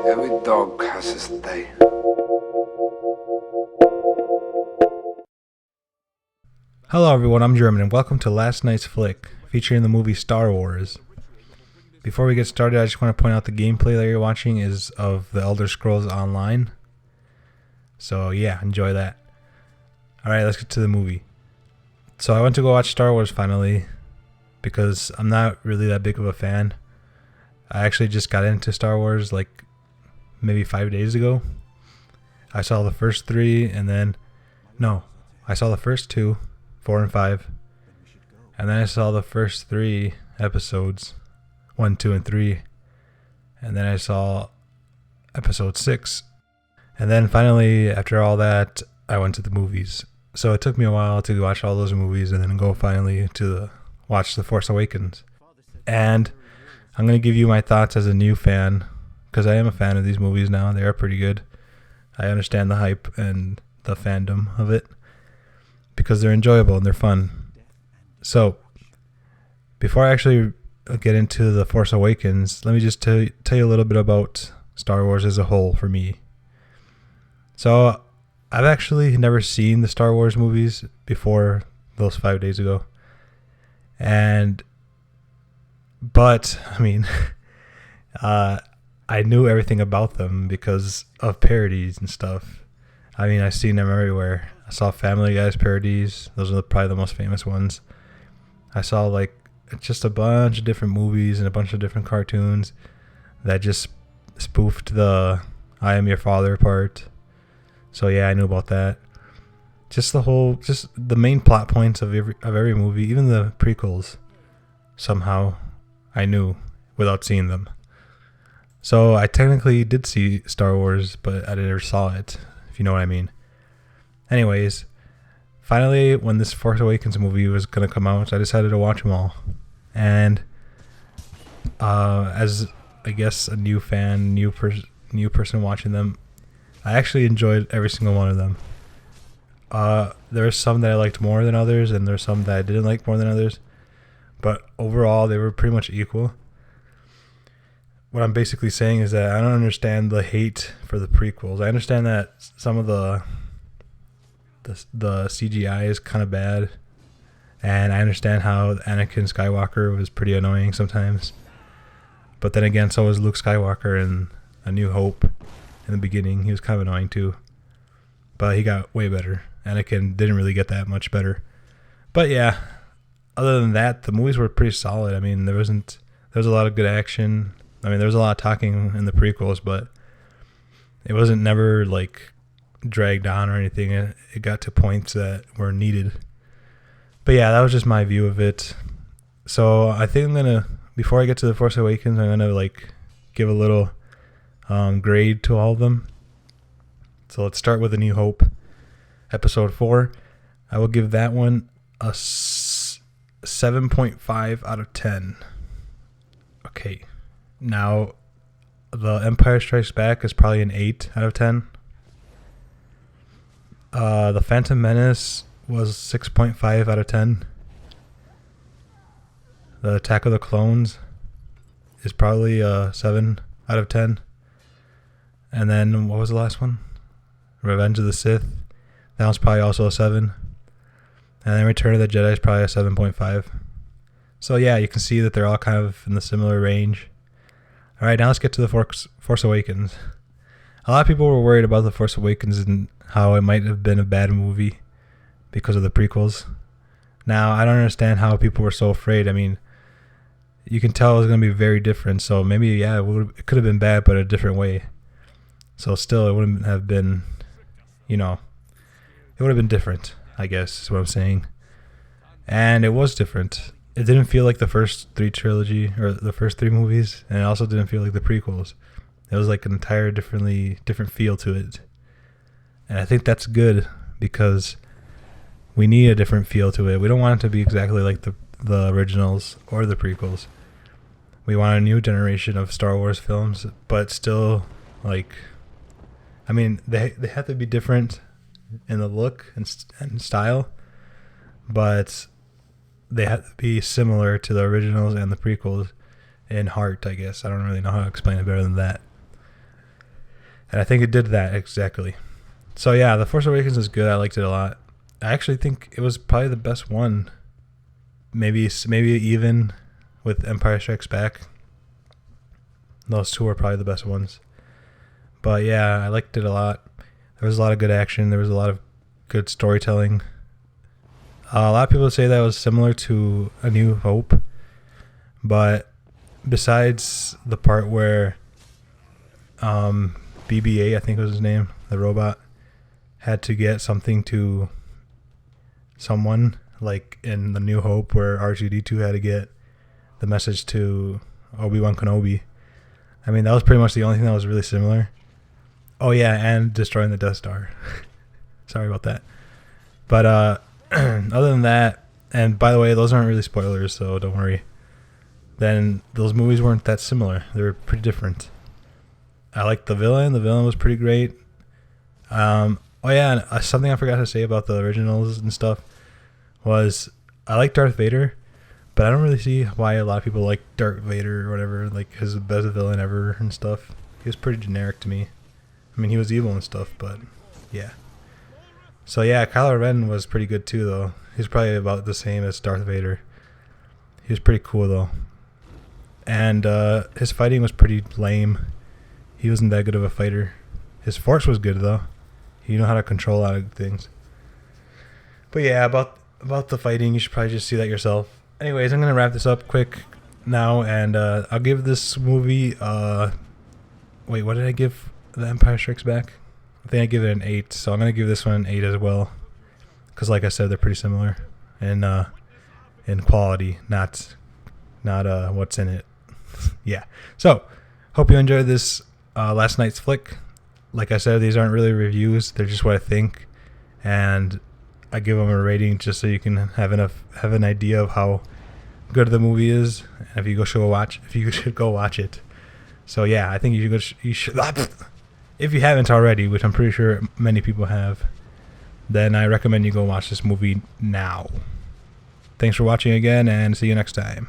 Every dog has his day. Hello everyone, I'm German and welcome to Last Night's Flick, featuring the movie Star Wars. Before we get started, I just want to point out the gameplay that you're watching is of the Elder Scrolls Online. So yeah, enjoy that. Alright, let's get to the movie. So I went to go watch Star Wars finally, because I'm not really that big of a fan. I actually just got into Star Wars like maybe 5 days ago. I saw the first three I saw the first two, 4 and 5. And then I saw the first 3 episodes, 1, 2, and 3. And then I saw episode 6. And then finally, after all that, I went to the movies. So it took me a while to watch all those movies and then go finally to watch The Force Awakens. And I'm going to give you my thoughts as a new fan, because I am a fan of these movies now. They are pretty good. I understand the hype and the fandom of it, because they're enjoyable and they're fun. So, before I actually get into The Force Awakens, let me just tell you a little bit about Star Wars as a whole for me. So, I've actually never seen the Star Wars movies before those 5 days ago. But, I mean, I knew everything about them because of parodies and stuff. I mean, I've seen them everywhere. I saw Family Guy's parodies. Those are probably the most famous ones. I saw like just a bunch of different movies and a bunch of different cartoons that just spoofed the "I am your father" part. So yeah, I knew about that. Just the main plot points of every movie, even the prequels, somehow I knew without seeing them. So I technically did see Star Wars, but I never saw it, if you know what I mean. Anyways, finally, when this Force Awakens movie was going to come out, I decided to watch them all. And as, I guess, a new fan, new person watching them, I actually enjoyed every single one of them. There were some that I liked more than others, and there were some that I didn't like more than others. But overall, they were pretty much equal. What I'm basically saying is that I don't understand the hate for the prequels. I understand that some of the CGI is kind of bad, and I understand how Anakin Skywalker was pretty annoying sometimes. But then again, so was Luke Skywalker in A New Hope. In the beginning, he was kind of annoying too, but he got way better. Anakin didn't really get that much better. But yeah, other than that, the movies were pretty solid. I mean, there was a lot of good action. I mean, there was a lot of talking in the prequels, but it wasn't never like dragged on or anything. It got to points that were needed. But yeah, that was just my view of it. So I think before I get to The Force Awakens, I'm gonna like give a little grade to all of them. So let's start with A New Hope, episode 4. I will give that one a 7.5 out of 10. Okay. Now, The Empire Strikes Back is probably an 8 out of 10. The Phantom Menace was 6.5 out of 10. The Attack of the Clones is probably a 7 out of 10. And then, what was the last one? Revenge of the Sith. That one's probably also a 7. And then Return of the Jedi is probably a 7.5. So yeah, you can see that they're all kind of in the similar range. Alright, now let's get to The Force Awakens. A lot of people were worried about The Force Awakens and how it might have been a bad movie because of the prequels. Now, I don't understand how people were so afraid. I mean, you can tell it was going to be very different, so maybe, yeah, it could have been bad, but a different way. So still, it wouldn't have been, it would have been different, I guess, is what I'm saying. And it was different. It didn't feel like the first 3 trilogy, or the first 3 movies, and it also didn't feel like the prequels. It was like an entire different feel to it. And I think that's good, because we need a different feel to it. We don't want it to be exactly like the originals or the prequels. We want a new generation of Star Wars films, but still, like, I mean, they have to be different in the look and style, but they have to be similar to the originals and the prequels, in heart, I guess. I don't really know how to explain it better than that. And I think it did that exactly. So yeah, The Force Awakens is good. I liked it a lot. I actually think it was probably the best one. Maybe even with Empire Strikes Back. Those two are probably the best ones. But yeah, I liked it a lot. There was a lot of good action. There was a lot of good storytelling. A lot of people say that was similar to A New Hope. But besides the part where BB-8, I think was his name, the robot, had to get something to someone, like in The New Hope where R2-D2 had to get the message to Obi-Wan Kenobi. I mean, that was pretty much the only thing that was really similar. Oh yeah, and destroying the Death Star. Sorry about that. But other than that, and by the way, those aren't really spoilers, so don't worry. Then those movies weren't that similar. They were pretty different. I liked the villain. The villain was pretty great. Oh yeah, and something I forgot to say about the originals and stuff was I like Darth Vader, but I don't really see why a lot of people like Darth Vader or whatever, like his best villain ever and stuff. He was pretty generic to me. I mean, he was evil and stuff, but yeah. So yeah, Kylo Ren was pretty good too, though. He's probably about the same as Darth Vader. He was pretty cool though, and his fighting was pretty lame. He wasn't that good of a fighter. His force was good though. He knew how to control a lot of things. But yeah, about the fighting, you should probably just see that yourself. Anyways, I'm gonna wrap this up quick now, and I'll give this movie. Wait, what did I give The Empire Strikes Back? I think I give it an 8, so I'm gonna give this one an 8 as well. Because, like I said, they're pretty similar in quality, not what's in it. Yeah. So, hope you enjoyed this last night's flick. Like I said, these aren't really reviews; they're just what I think, and I give them a rating just so you can have an idea of how good the movie is, and if you should go watch it. So yeah, I think you should. If you haven't already, which I'm pretty sure many people have, then I recommend you go watch this movie now. Thanks for watching again, and see you next time.